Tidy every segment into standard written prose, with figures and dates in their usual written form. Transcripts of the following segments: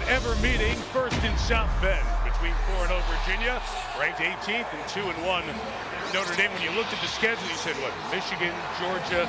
ever meeting, first in South Bend between 4-0 Virginia, ranked 18th, and 2-1 Notre Dame. When you looked at the schedule, you said, what, Michigan, Georgia,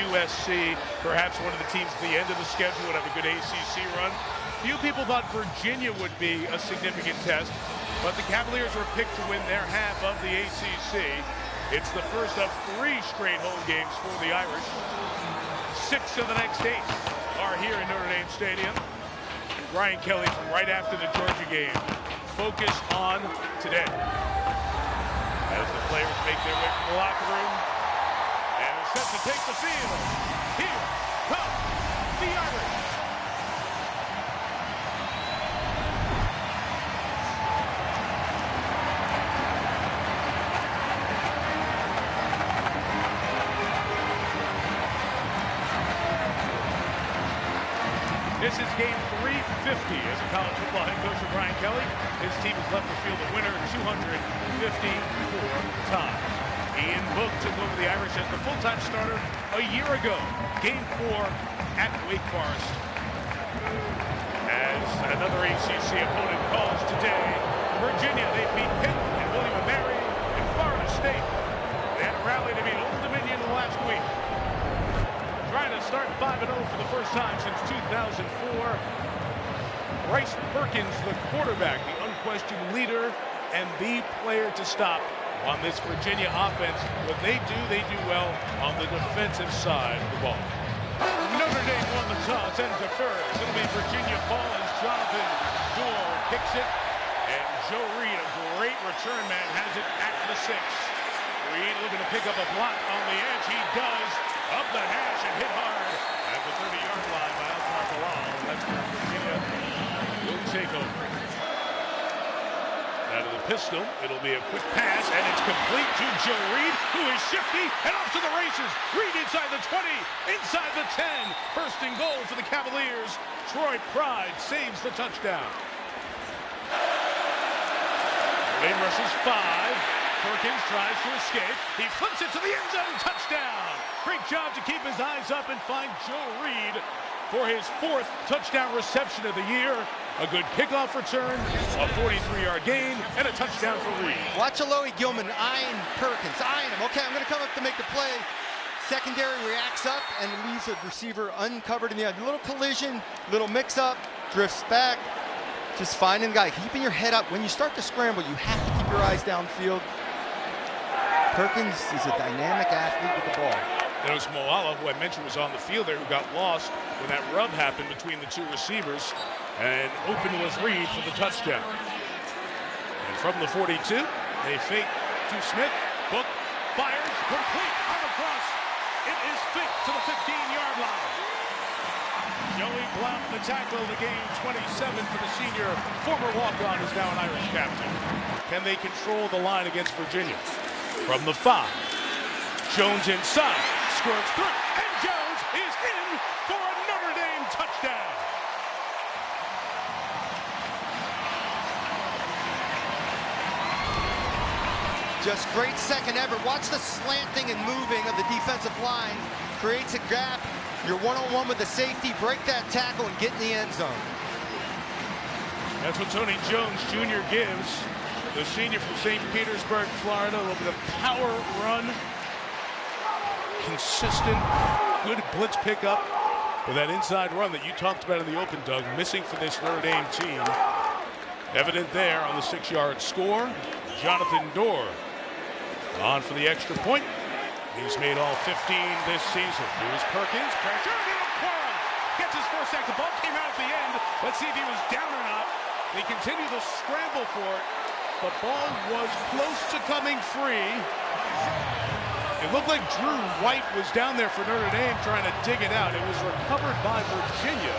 USC, perhaps one of the teams at the end of the schedule would have a good ACC run. Few people thought Virginia would be a significant test, but the Cavaliers were picked to win their half of the ACC. It's the first of 3 straight home games for the Irish. 6 of the next 8 are here in Notre Dame Stadium. And Brian Kelly, from right after the Georgia game, focus on today. As the players make their way from the locker room and are set to take the field. Here come the Irish. This is game 350 as a college football head coach for Brian Kelly. His team has left the field a winner 254 times. Ian Book took over the Irish as the full-time starter a year ago. Game 4 at Wake Forest. As another ACC opponent calls today, Virginia, they beat Pitt and William & Mary in Florida State. They had a rally to beat Old Dominion last week. Trying to start 5-0 for the first time since 2004. Bryce Perkins, the quarterback, the unquestioned leader and the player to stop on this Virginia offense. What they do well on the defensive side of the ball. Notre Dame won the toss and defers. It'll be Virginia ball as Jonathan Dorr kicks it. And Joe Reed, a great return man, has it at the 6. Reed looking to pick up a block on the edge. He does. Up the hash and hit hard at the 30-yard line by Altar Bilal. That's where Virginia will take over. Out of the pistol, it'll be a quick pass, and it's complete to Joe Reed, who is shifty and off to the races. Reed inside the 20, inside the 10. First and goal for the Cavaliers. Troy Pride saves the touchdown. Lane rushes 5. Perkins tries to escape. He flips it to the end zone. Touchdown. Great job to keep his eyes up and find Joe Reed for his 4th touchdown reception of the year. A good kickoff return, a 43-yard gain, and a touchdown for Reed. Watch Alohi Gilman eyeing Perkins, eyeing him. Okay, I'm going to come up to make the play. Secondary reacts up and leaves the receiver uncovered in the end. A little collision, little mix-up, drifts back. Just finding the guy, keeping your head up. When you start to scramble, you have to keep your eyes downfield. Perkins is a dynamic athlete with the ball. It was Moala, who I mentioned was on the field there, who got lost when that rub happened between the 2 receivers. And open was Reed for the touchdown. And from the 42, they fake to Smith. Book fires, complete on the cross. It is fit to the 15-yard line. Joey Blount, the tackle of the game, 27 for the senior. Former walk-on is now an Irish captain. Can they control the line against Virginia? From the 5, Jones inside, squirts through, and Jones is in for a Notre Dame touchdown. Just great second effort. Watch the slanting and moving of the defensive line. Creates a gap. You're one-on-one with the safety. Break that tackle and get in the end zone. That's what Tony Jones Jr. gives. The senior from St. Petersburg, Florida. A little bit of power run. Consistent, good blitz pickup with that inside run that you talked about in the open, Doug. Missing for this Notre Dame team. Evident there on the 6-yard score. Jonathan Dorr on for the extra point. He's made all 15 this season. Here's Perkins. Pressure. Gets his first sack. The ball came out at the end. Let's see if he was down or not. They continue to scramble for it. The ball was close to coming free. It looked like Drew White was down there for Notre Dame trying to dig it out. It was recovered by Virginia.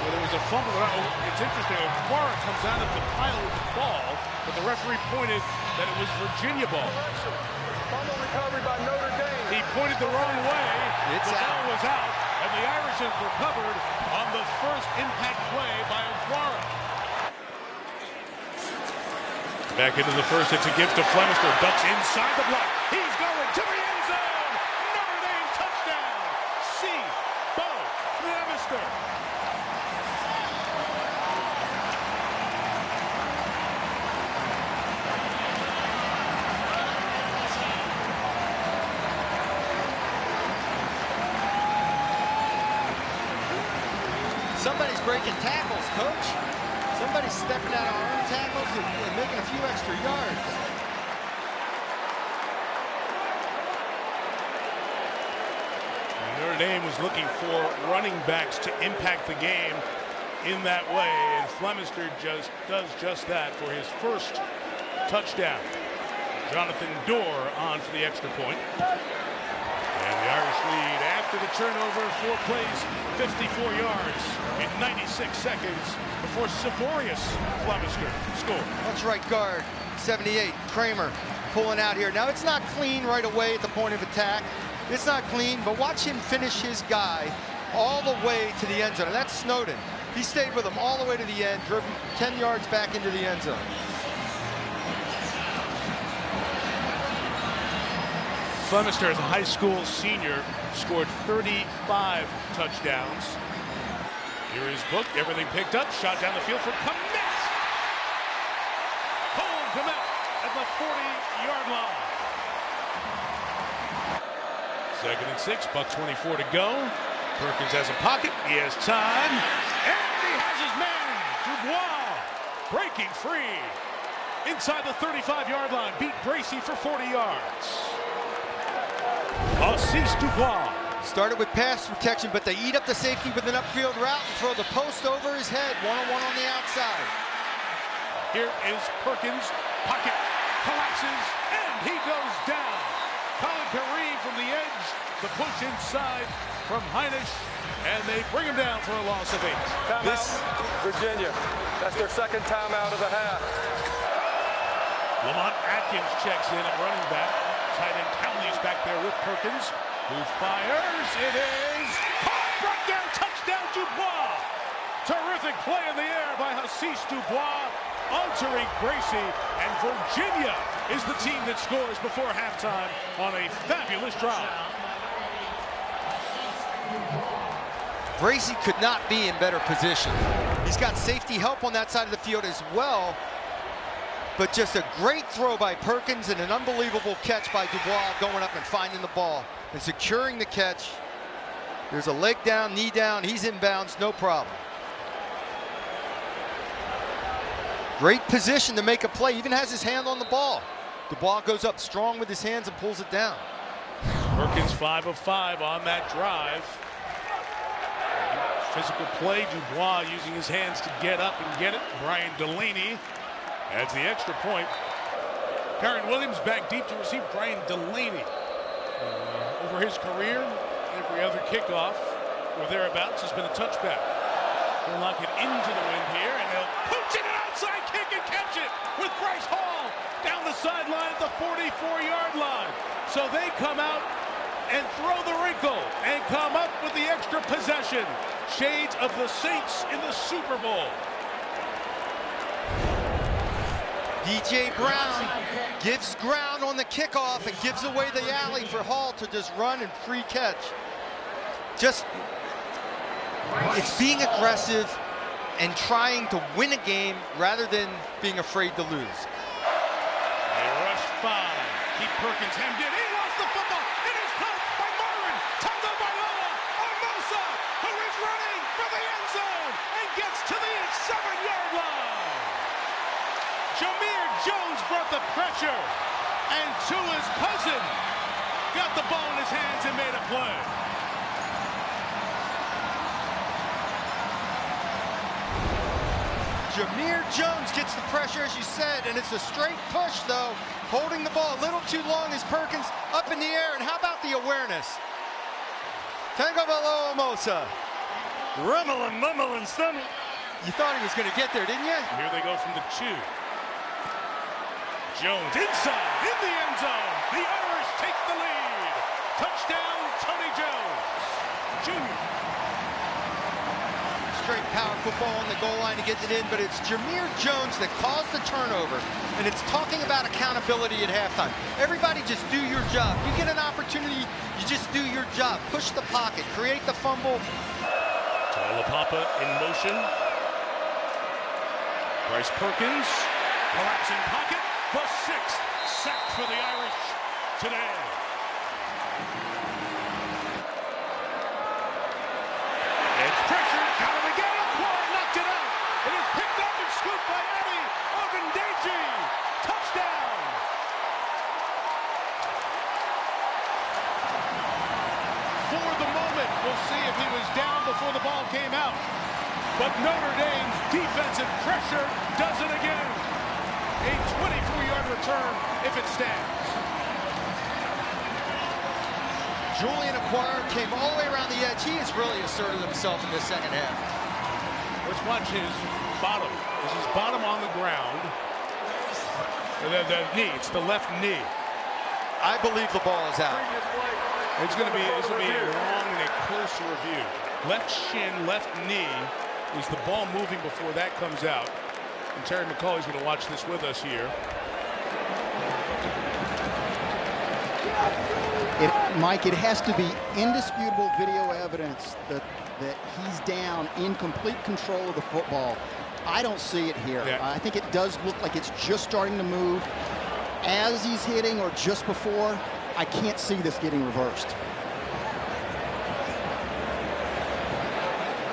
Well, there was a fumble. It's interesting. Aquara comes out of the pile of the ball, but the referee pointed that it was Virginia ball. Fumble recovery by Notre Dame. He pointed the wrong way. The ball was out, and the Irish have recovered on the first impact play by Aquara. Back into the first, it's a gift to Flemister. Ducks inside the block. He's going to the end zone. Notre Dame touchdown. C. Bo Flemister. Somebody's breaking tackles, Coach. Somebody's stepping out on arm tackles and making a few extra yards. Notre Dame was looking for running backs to impact the game in that way, and Flemister just does just that for his first touchdown. Jonathan Dorr on for the extra point. And the Irish lead after the turnover, 4 plays, 54 yards in 96 seconds before Saborius Flemister scored. That's right guard, 78, Kramer pulling out here. Now it's not clean right away at the point of attack. It's not clean, but watch him finish his guy all the way to the end zone. And that's Snowden. He stayed with him all the way to the end, driven 10 yards back into the end zone. Flemister, as a high school senior, scored 35 touchdowns. Here is Book, everything picked up, shot down the field for Kmet. Pulled Kmet at the 40-yard line. 2nd and 6, buck 24 to go. Perkins has a pocket, he has time, and he has his man, Dubois, breaking free. Inside the 35-yard line, beat Bracy for 40 yards. Assis Dubois. Started with pass protection, but they eat up the safety with an upfield route and throw the post over his head, one-on-one on the outside. Here is Perkins, pocket collapses, and he goes down. Colin Kareem from the edge, the push inside from Heinisch, and they bring him down for a loss of 8. Timeout, Virginia. That's their second timeout of the half. Lamont Atkins checks in at running back. Tight end Townley's back there with Perkins, who fires. It is caught, brought down, touchdown Dubois. Terrific play in the air by Assis Dubois, altering Bracy, and Virginia is the team that scores before halftime on a fabulous drive. Bracy could not be in better position. He's got safety help on that side of the field as well, but just a great throw by Perkins and an unbelievable catch by Dubois going up and finding the ball and securing the catch. There's a leg down, knee down, he's inbounds, no problem. Great position to make a play, even has his hand on the ball. Dubois goes up strong with his hands and pulls it down. Perkins 5 of 5 on that drive. Physical play, Dubois using his hands to get up and get it. Brian Delaney adds the extra point. Karen Williams back deep to receive. Brian Delaney, over his career, every other kickoff or thereabouts has been a touchback. They'll knock it into the wind here, and they'll pooch it, an outside kick and catch it with Bryce Hall down the sideline at the 44-yard line. So they come out and throw the wrinkle and come up with the extra possession. Shades of the Saints in the Super Bowl. DJ Brown gives ground on the kickoff and gives away the alley for Hall to just run and free catch. Just, it's being aggressive and trying to win a game rather than being afraid to lose. They rush 5. Keep Perkins hemmed in. He lost the football. It is caught by Marvin. Tonga Bailoa. Omosa, who is running for the end zone and gets to the 7-yard line. Jameer Jones brought the pressure, and Tua's cousin got the ball in his hands and made a play. Jameer Jones gets the pressure, as you said, and it's a straight push, though. Holding the ball a little too long as Perkins up in the air, and how about the awareness? Tango Bailoa Omosa. Rumbling, mumbling, stumbling. You thought he was going to get there, didn't you? Here they go from the 2. Jones inside, in the end zone. The Irish take the lead. Touchdown, Tony Jones, Jr. Straight power football on the goal line to get it in, but it's Jameer Jones that caused the turnover, and it's talking about accountability at halftime. Everybody just do your job. You get an opportunity, you just do your job. Push the pocket, create the fumble. Taulapapa in motion. Bryce Perkins, collapsing pocket. The 6th sack for the Irish today. Edge pressure, got him again, Notre Dame's defensive pressure does it again. A 24-yard return if it stands. Julian Acquire came all the way around the edge. He has really asserted himself in the second half. Let's watch his bottom. This is bottom on the ground. The knee, it's the left knee. I believe the ball is out. It's going to be a long and a close review. Left shin, left knee. Is the ball moving before that comes out? And Terry McCauley's going to watch this with us here. Mike, it has to be indisputable video evidence that he's down in complete control of the football. I don't see it here. Yeah. I think it does look like it's just starting to move as he's hitting or just before. I can't see this getting reversed.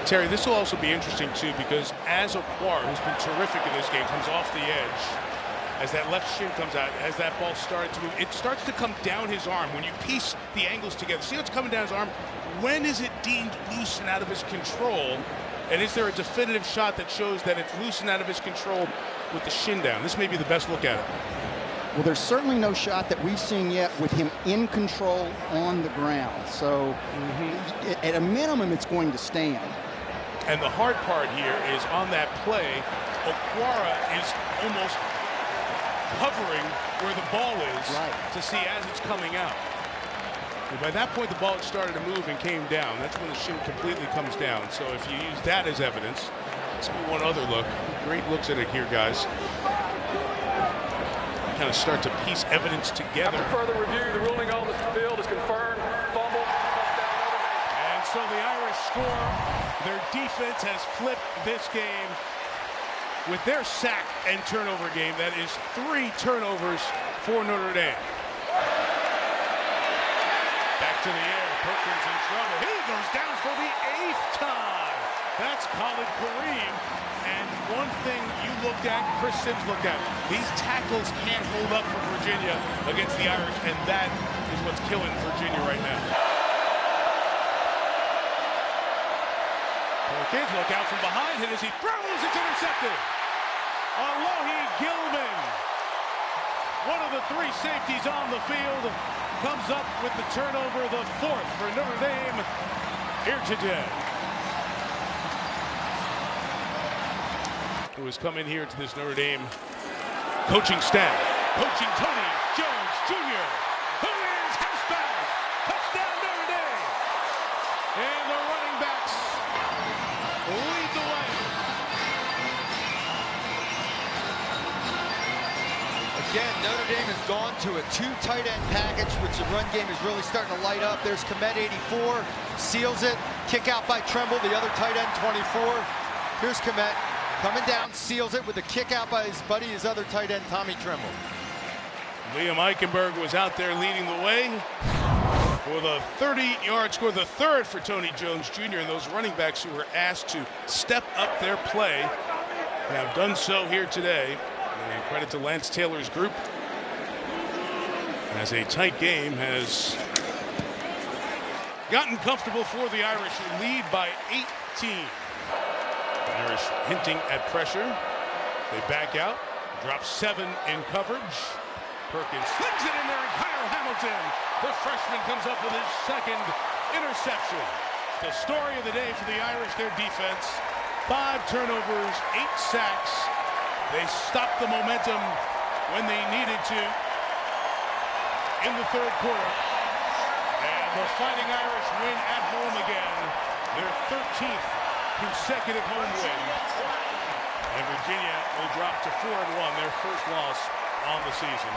Terry, this will also be interesting too, because as Acquire, who's been terrific in this game, comes off the edge, as that left shin comes out, as that ball started to move, it starts to come down his arm. When you piece the angles together, see what's coming down his arm? When is it deemed loose and out of his control? And is there a definitive shot that shows that it's loose and out of his control with the shin down? This may be the best look at it. Well, there's certainly no shot that we've seen yet with him in control on the ground. So at a minimum, it's going to stand. And the hard part here is on that play, Acquire is almost hovering where the ball is to see as it's coming out. And by that point, the ball had started to move and came down. That's when the shin completely comes down. So if you use that as evidence, let's do one other look. Great looks at it here, guys. Kind of start to piece evidence together. After further review, the ruling on the field is confirmed. Fumble, touchdown. And so the Irish score. Their defense has flipped this game with their sack and turnover game. That is 3 turnovers for Notre Dame. Back to the air. Perkins in trouble. He goes down for the 8th time. That's Khalid Kareem. And one thing you looked at, Chris Sims looked at, these tackles can't hold up for Virginia against the Irish, and that is what's killing Virginia right now. Perkins, look out from behind him as he throws. It's intercepted. Alohi Gilman, one of the 3 safeties on the field, comes up with the turnover, the 4th for Notre Dame here today. Who has come in here to this Notre Dame coaching staff. Coaching Tony Jones Jr., who is housebound. Touchdown Notre Dame. And the running backs lead the way. Again, Notre Dame has gone to a 2 tight end package, which the run game is really starting to light up. There's Komet 84, seals it. Kick out by Tremble, the other tight end 24. Here's Komet coming down, seals it with a kick out by his buddy, his other tight end, Tommy Tremble. Liam Eichenberg was out there leading the way for the 30-yard score, the 3rd for Tony Jones Jr. And those running backs who were asked to step up their play have done so here today. And credit to Lance Taylor's group, as a tight game has gotten comfortable for the Irish, who lead by 18. The Irish hinting at pressure. They back out, drop 7 in coverage. Perkins slings it in there, and Kyle Hamilton, the freshman, comes up with his 2nd interception. The story of the day for the Irish, their defense. 5 turnovers, 8 sacks. They stopped the momentum when they needed to in the 3rd quarter. And the Fighting Irish win at home again, their 13th consecutive home win. And Virginia will drop to 4-1, their first loss on the season.